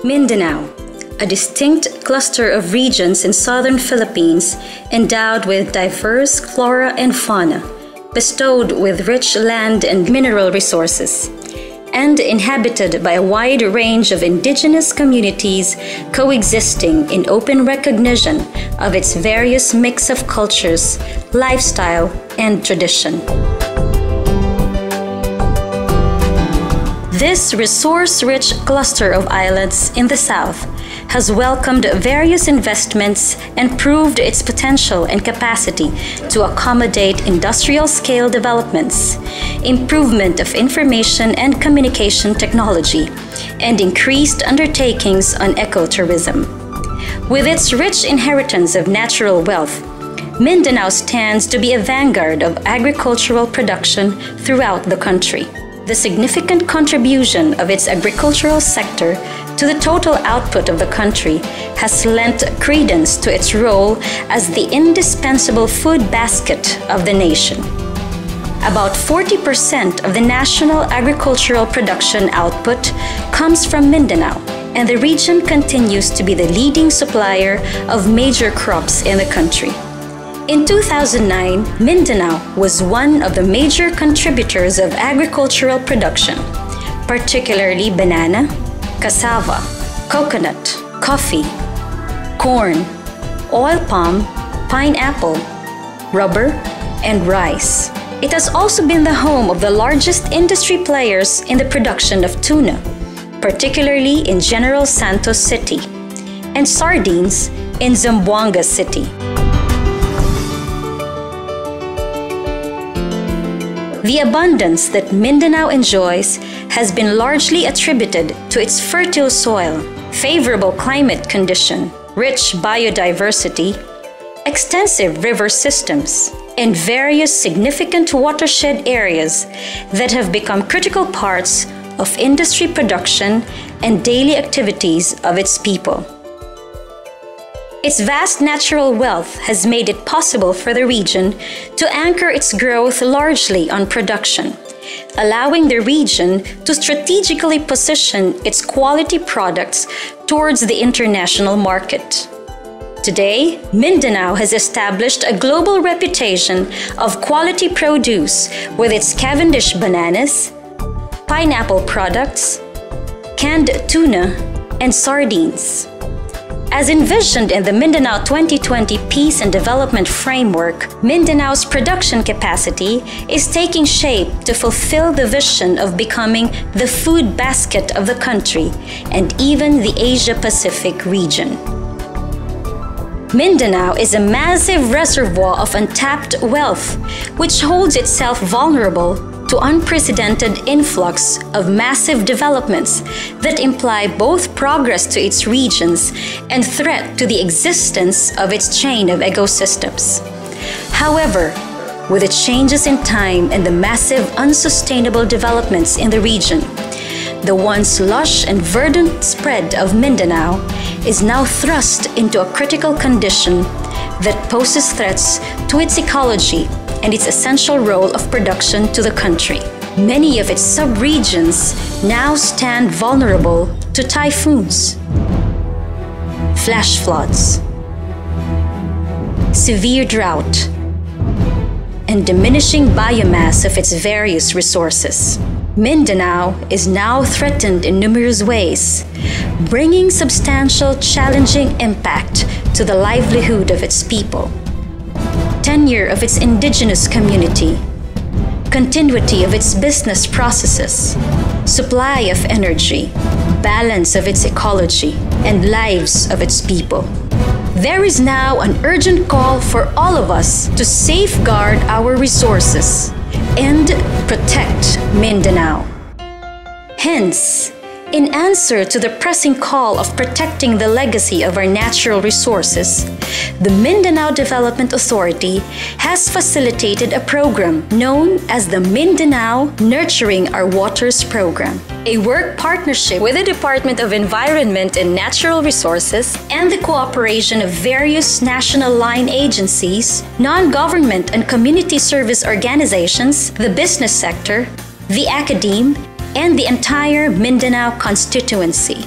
Mindanao, a distinct cluster of regions in southern Philippines endowed with diverse flora and fauna, bestowed with rich land and mineral resources, and inhabited by a wide range of indigenous communities coexisting in open recognition of its various mix of cultures, lifestyle, and tradition. This resource-rich cluster of islands in the south has welcomed various investments and proved its potential and capacity to accommodate industrial-scale developments, improvement of information and communication technology, and increased undertakings on ecotourism. With its rich inheritance of natural wealth, Mindanao stands to be a vanguard of agricultural production throughout the country. The significant contribution of its agricultural sector to the total output of the country has lent credence to its role as the indispensable food basket of the nation. About 40% of the national agricultural production output comes from Mindanao, and the region continues to be the leading supplier of major crops in the country. In 2009, Mindanao was one of the major contributors of agricultural production, particularly banana, cassava, coconut, coffee, corn, oil palm, pineapple, rubber, and rice. It has also been the home of the largest industry players in the production of tuna, particularly in General Santos City, and sardines in Zamboanga City. The abundance that Mindanao enjoys has been largely attributed to its fertile soil, favorable climate condition, rich biodiversity, extensive river systems, and various significant watershed areas that have become critical parts of industry production and daily activities of its people. Its vast natural wealth has made it possible for the region to anchor its growth largely on production, allowing the region to strategically position its quality products towards the international market. Today, Mindanao has established a global reputation of quality produce with its Cavendish bananas, pineapple products, canned tuna, and sardines. As envisioned in the Mindanao 2020 Peace and Development Framework, Mindanao's production capacity is taking shape to fulfill the vision of becoming the food basket of the country and even the Asia-Pacific region. Mindanao is a massive reservoir of untapped wealth, which holds itself vulnerable to unprecedented influx of massive developments that imply both progress to its regions and threat to the existence of its chain of ecosystems. However, with the changes in time and the massive unsustainable developments in the region, the once lush and verdant spread of Mindanao is now thrust into a critical condition that poses threats to its ecology and its essential role of production to the country. Many of its sub-regions now stand vulnerable to typhoons, flash floods, severe drought, and diminishing biomass of its various resources. Mindanao is now threatened in numerous ways, bringing substantial challenging impact to the livelihood of its people, tenure of its indigenous community, continuity of its business processes, supply of energy, balance of its ecology, and lives of its people. There is now an urgent call for all of us to safeguard our resources and protect Mindanao. Hence, in answer to the pressing call of protecting the legacy of our natural resources, the Mindanao Development Authority has facilitated a program known as the MindaNOW Nurturing Our Waters Program, a work partnership with the Department of Environment and Natural Resources and the cooperation of various national line agencies, non-government and community service organizations, the business sector, the academe, and the entire Mindanao constituency.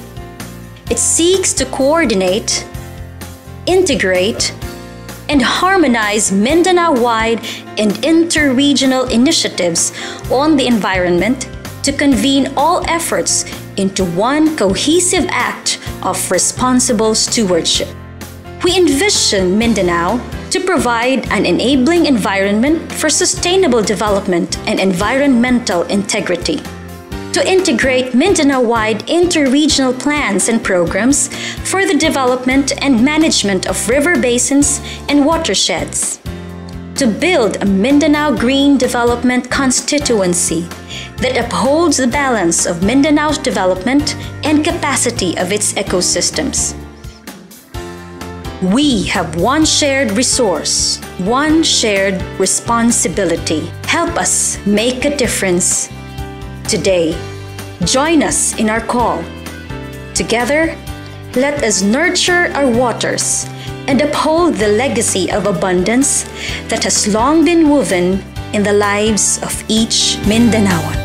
It seeks to coordinate, integrate, and harmonize Mindanao-wide and interregional initiatives on the environment to convene all efforts into one cohesive act of responsible stewardship. We envision Mindanao to provide an enabling environment for sustainable development and environmental integrity, to integrate Mindanao-wide interregional plans and programs for the development and management of river basins and watersheds, to build a Mindanao Green Development Constituency that upholds the balance of Mindanao's development and capacity of its ecosystems. We have one shared resource, one shared responsibility. Help us make a difference today. Join us in our call. Together, let us nurture our waters and uphold the legacy of abundance that has long been woven in the lives of each Mindanaoan.